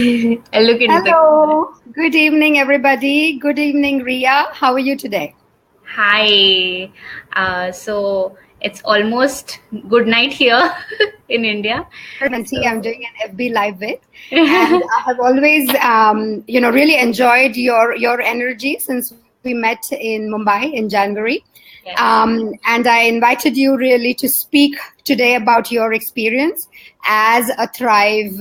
I'll look into the camera. Hello. Good evening, everybody. Good evening, Riya. How are you today? Hi. So it's almost good night here in India. Mentee I'm So doing an FB live with, and I have always, really enjoyed your energy since we met in Mumbai in January. yes. And I invited you really to speak today about your experience as a Thrive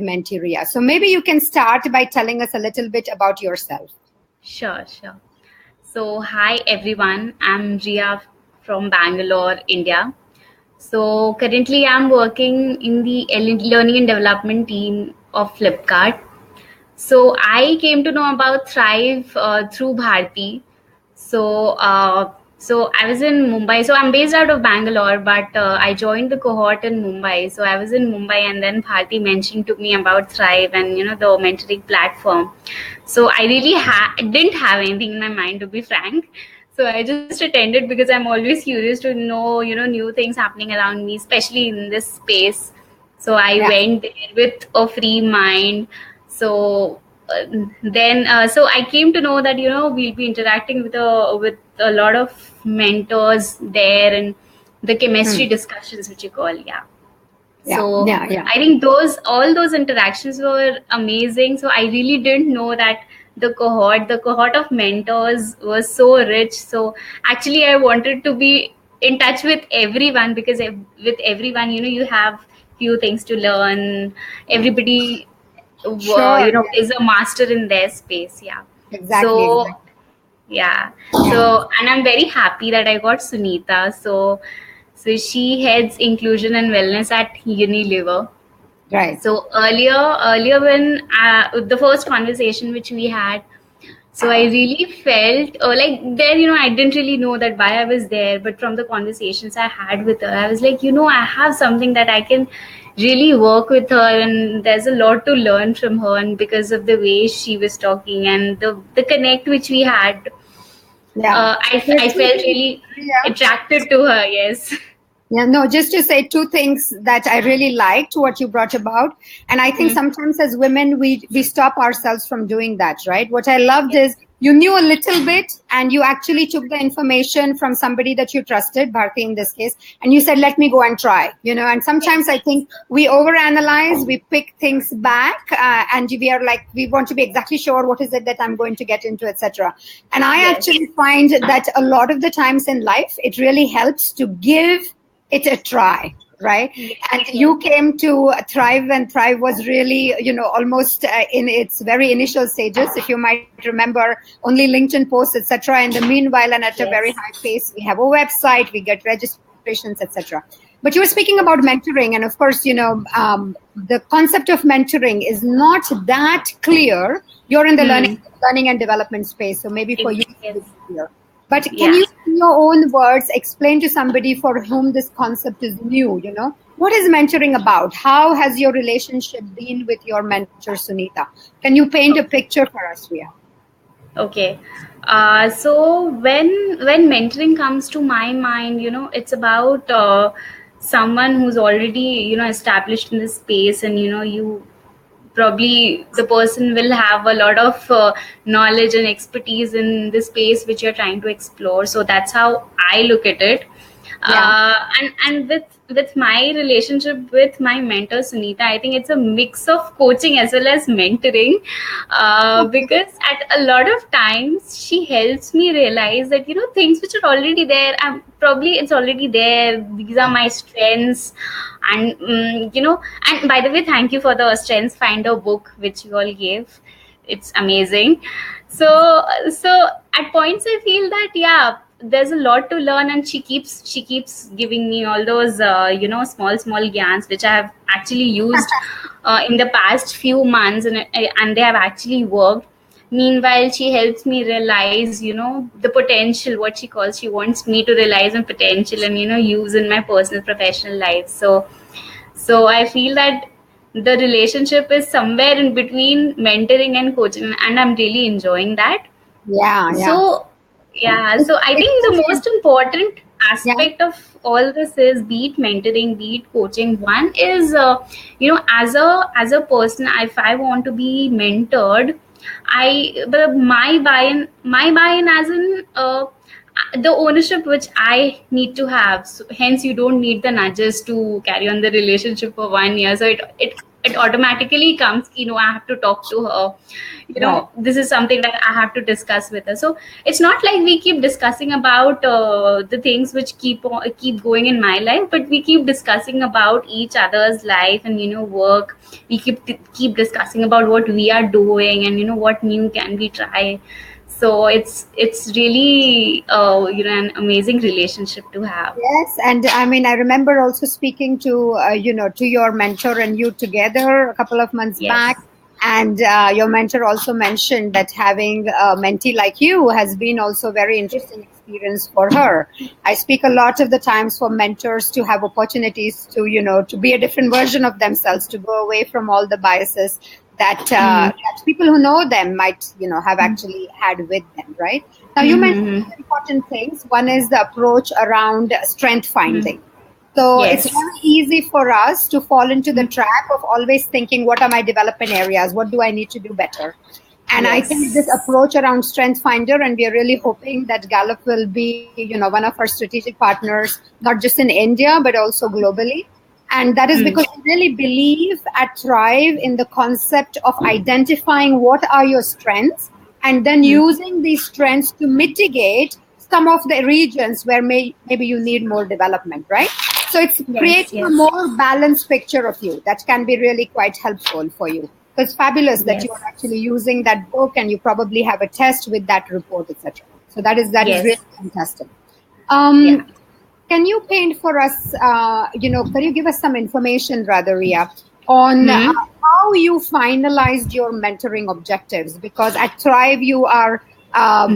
mentee, Riya. So maybe you can start by telling us a little bit about yourself. Sure, sure. So hi everyone. I'm Riya from Bangalore, India. So currently I'm working in the learning and development team of Flipkart. So I came to know about Thrive through Bharti. So, so I was in Mumbai. So I'm based out of Bangalore, but I joined the cohort in Mumbai. So I was in Mumbai, and then Bharti mentioned to me about Thrive and the mentoring platform. So I really didn't have anything in my mind, to be frank. So I just attended because I'm always curious to know new things happening around me, especially in this space. So I Yeah. went there with a free mind. So so I came to know that we'll be interacting with a lot of mentors there, and the chemistry Hmm. discussions, which you call. Yeah. Yeah. So Yeah. Yeah. I think all those interactions were amazing. So I really didn't know that the cohort of mentors was so rich. So actually I wanted to be in touch with everyone, because with everyone you have few things to learn. Everybody Sure. is a master in their space. Yeah. Exactly. So Exactly. yeah. So, and I'm very happy that I got Sunita. So she heads inclusion and wellness at Unilever. Right. So earlier when the first conversation which we had, so I really felt like there, I didn't really know that why I was there, but from the conversations I had with her, I was like, I have something that I can really work with her, and there's a lot to learn from her, and because of the way she was talking and the connect which we had, Yeah. There's I two felt things, really Priya. attracted to her. Yes. Yeah, no, just to say two things that I really liked what you brought about. And I think Hmm. sometimes as women, we stop ourselves from doing that, right? What I loved Yes. is you knew a little bit and you actually took the information from somebody that you trusted, Bharti in this case, and you said, let me go and try, and sometimes I think we overanalyze, we pick things back, and we are like, we want to be exactly sure what is it that I'm going to get into, etc. And I Yes. actually find that a lot of the times in life, it really helps to give it a try, right? Yes. And Yes. you came to Thrive, and Thrive was really, almost in its very initial stages. If you might remember, only LinkedIn posts, etc. In the meanwhile, and at a very Yes. high pace, we have a website, we get registrations, etc. But you were speaking about mentoring, and of course, the concept of mentoring is not that clear. You're in the Hmm. learning and development space, so maybe for you it's a Yes. bit clear. But can Yeah. you, in your own words, explain to somebody for whom this concept is new? What is mentoring about? How has your relationship been with your mentor, Sunita? Can you paint a picture for us, Ria? Okay. So when mentoring comes to my mind, it's about someone who's already established in this space, and you probably the person will have a lot of knowledge and expertise in the space which you're trying to explore. So that's how I look at it. Yeah. And with my relationship with my mentor Sunita, I think it's a mix of coaching as well as mentoring, because at a lot of times she helps me realize that things which are already there, probably it's already there, these are my strengths. And and by the way, thank you for the strengths finder book which you all gave. It's amazing. So at points I feel that, yeah, there's a lot to learn, and she keeps giving me all those small gyans which I have actually used in the past few months, and they have actually worked. Meanwhile, she helps me realize the potential, what she wants me to realize on potential, and use in my personal professional life. So I feel that the relationship is somewhere in between mentoring and coaching, and I'm really enjoying that. Yeah. Yeah. So yeah, It's, so I it's think the such most important. aspect of all this is, be it mentoring, be it coaching. One is, as a person, if I want to be mentored, my buy-in as in, the ownership which I need to have. So hence, you don't need the nudges to carry on the relationship for 1 year. So it automatically comes. I have to talk to her. Right. This is something that I have to discuss with her. So it's not like we keep discussing about the things which keep going in my life, but we keep discussing about each other's life and work. We keep discussing about what we are doing and what new can we try. So it's really an amazing relationship to have. Yes, and I mean, I remember also speaking to to your mentor and you together a couple of months Yes. back, and your mentor also mentioned that having a mentee like you has been also very interesting experience for her. I speak a lot of the times for mentors to have opportunities to to be a different version of themselves, to go away from all the biases that people who know them might have actually had with them, right? Now you mentioned two important things. One is the approach around strength finding. So it's Yes. very easy for us to fall into the trap of always thinking, what are my development areas? What do I need to do better? And I think this approach around Strength Finder, and we are really hoping that Gallup will be, one of our strategic partners, not just in India, but also globally. And that is because we really believe at Thrive in the concept of identifying what are your strengths and then using these strengths to mitigate some of the regions where maybe you need more development, right? So it's creating a more balanced picture of you that can be really quite helpful for you. So it's fabulous that you are actually using that book and you probably have a test with that report, etc. So that is really fantastic. Can you paint for us, can you give us some information rather, Riya, on how you finalized your mentoring objectives? Because at Thrive, you are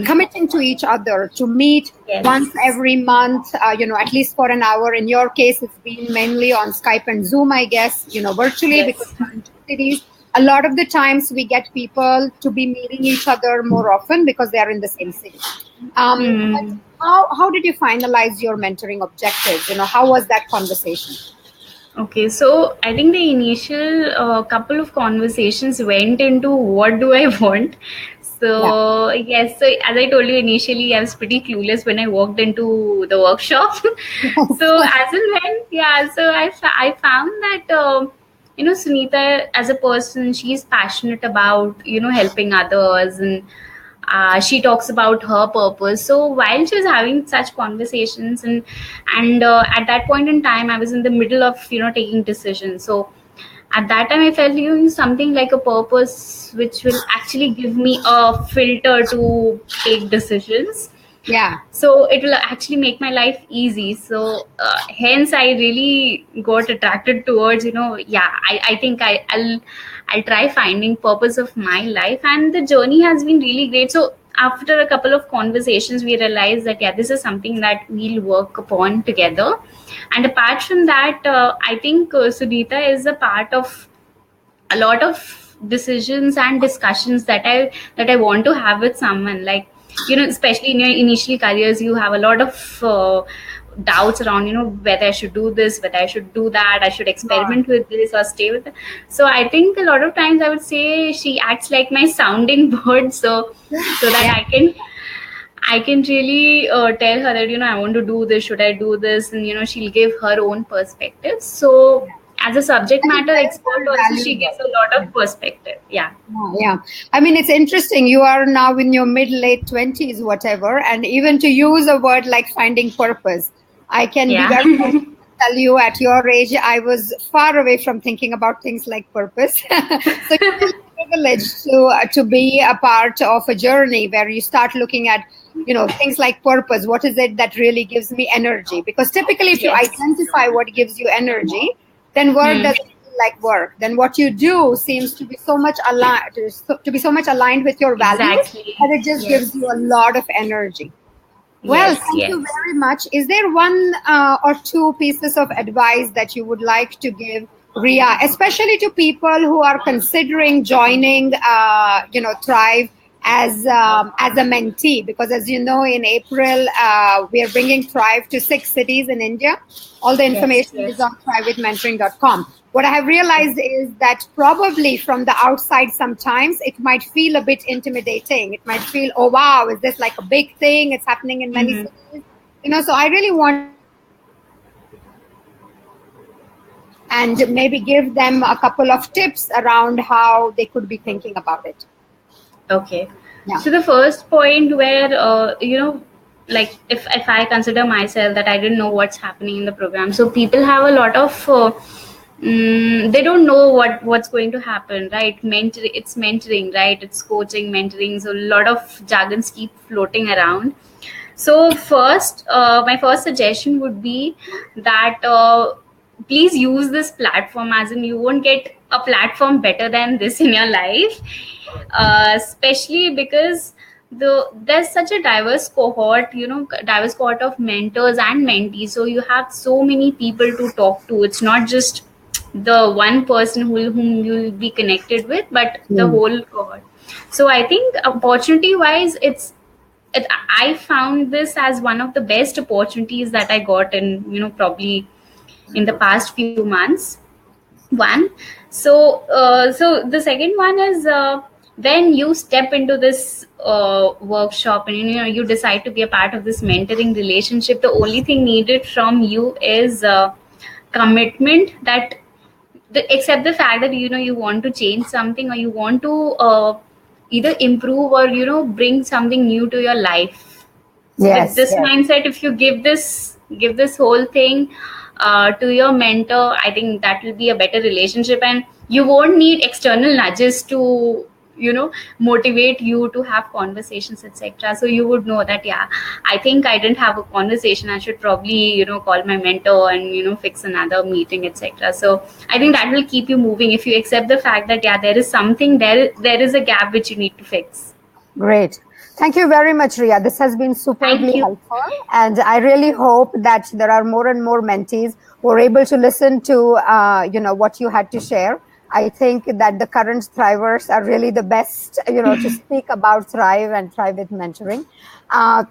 committing to each other to meet once every month, at least for an hour. In your case, it's been mainly on Skype and Zoom, I guess, virtually because you're in two cities. A lot of the times we get people to be meeting each other more often because they are in the same city. But how did you finalize your mentoring objectives? How was that conversation? Okay, so I think the initial couple of conversations went into what do I want. So yes, so as I told you initially, I was pretty clueless when I walked into the workshop. So as and when, so I found that Sunita as a person, she's passionate about helping others, and she talks about her purpose. So while she was having such conversations, and at that point in time, I was in the middle of taking decisions. So at that time, I felt something like a purpose which will actually give me a filter to take decisions. So it will actually make my life easy. So hence I really got attracted towards I think I'll try finding purpose of my life, and the journey has been really great. So after a couple of conversations, we realized that this is something that we'll work upon together. And apart from that, I think Sunita is a part of a lot of decisions and discussions that I want to have with someone. Like especially in your initial careers, you have a lot of doubts around whether I should do this, whether I should do that, I should experiment with this or stay with it. So I think a lot of times I would say she acts like my sounding board, so that I can really tell her that I want to do this, should I do this, and she'll give her own perspective. So as a subject matter expert also, she gives a lot of perspective. Yeah. I mean, it's interesting. You are now in your mid-late 20s, whatever, and even to use a word like finding purpose, I can be very tell you at your age, I was far away from thinking about things like purpose. So you're privileged to be a part of a journey where you start looking at things like purpose. What is it that really gives me energy? Because typically, if you identify what gives you energy, then work doesn't feel like work. Then what you do seems to be so much aligned with your values that it just gives you a lot of energy. Well, thank you very much. Is there one or two pieces of advice that you would like to give, Riya, especially to people who are considering joining, Thrive, as a mentee, because as you know, in April we are bringing Thrive to 6 cities in India. All the Yes, information is yes. on thrivewithmentoring.com. What I have realized is that probably from the outside, sometimes it might feel a bit intimidating. It might feel, oh wow, is this like a big thing? It's happening in many Mm-hmm. cities. So I really wanted to and maybe give them a couple of tips around how they could be thinking about it. Okay. Yeah. So the first point where like if I consider myself that I didn't know what's happening in the program, so people have a lot of they don't know what's going to happen, right? It's mentoring, right? It's coaching, mentoring. So a lot of jargons keep floating around. So first, my first suggestion would be that please use this platform, as in you won't get a platform better than this in your life, especially because there's such a diverse cohort of mentors and mentees. So you have so many people to talk to. It's not just the one person whom you'll be connected with, but the Hmm. whole cohort. So I think opportunity wise, I found this as one of the best opportunities that I got in, probably in the past few months. One. So the second one is when you step into this workshop and you decide to be a part of this mentoring relationship, the only thing needed from you is commitment, that except the fact that you want to change something, or you want to either improve or bring something new to your life. So with Yes, this yes. mindset, if you give this whole thing to your mentor, I think that will be a better relationship, and you won't need external nudges to motivate you to have conversations, etc. So you would know that, yeah, I think I didn't have a conversation, I should probably call my mentor and fix another meeting, etc. So I think that will keep you moving if you accept the fact that, yeah, there is something there is a gap which you need to fix. Great. Thank you very much, Riya. This has been superbly Thank you. helpful. And I really hope that there are more and more mentees who are able to listen to, what you had to share. I think that the current thrivers are really the best, to speak about Thrive and Thrive with mentoring.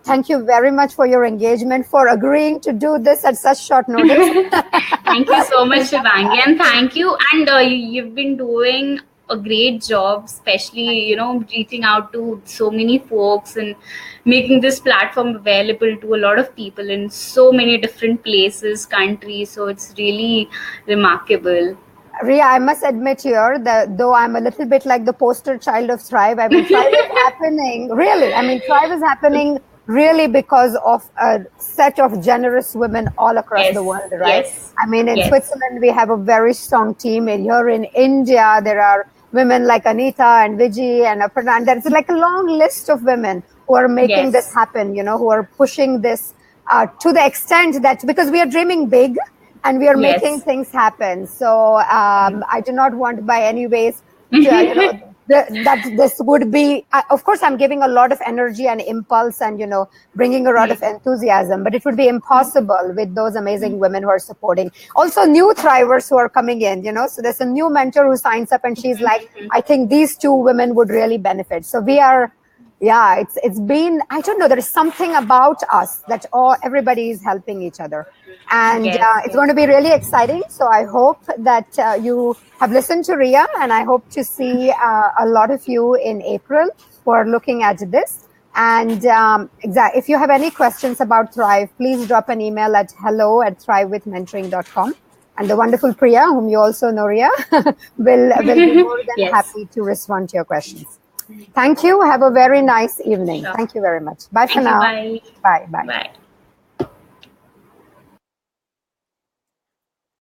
Thank you very much for your engagement, for agreeing to do this at such short notice. Thank you so much, Shivangi, and thank you. And you've been doing a great job, especially reaching out to so many folks and making this platform available to a lot of people in so many different places, countries. So it's really remarkable. Ria, I must admit here that though I'm a little bit like the poster child of Thrive, I mean, Thrive is happening, really. I mean, Thrive is happening really because of a set of generous women all across the Yes, world, right? yes, I mean, in yes, Switzerland, we have a very strong team. And here in India, there are women like Anita and Viji and Aparna. And there's like a long list of women who are making this yes, happen, who are pushing this to the extent that because we are dreaming big and we are making yes. things happen. So I do not want by any ways to, that this would be, of course, I'm giving a lot of energy and impulse and, bringing a lot of enthusiasm, but it would be impossible with those amazing women who are supporting. Also, new thrivers who are coming in, so there's a new mentor who signs up and she's like, I think these two women would really benefit. So we are, yeah, it's been, I don't know, there is something about us that everybody is helping each other, and Yes, it's yes. going to be really exciting. So I hope that you have listened to Riya, and I hope to see a lot of you in April who are looking at this. And if you have any questions about Thrive, please drop an email at hello@thrivewithmentoring.com. And the wonderful Priya, whom you also know, Riya, will be more than Yes. happy to respond to your questions. Thank you. Have a very nice evening. Sure. Thank you very much. Bye for Thank you. now. Bye. Bye. Bye. Bye.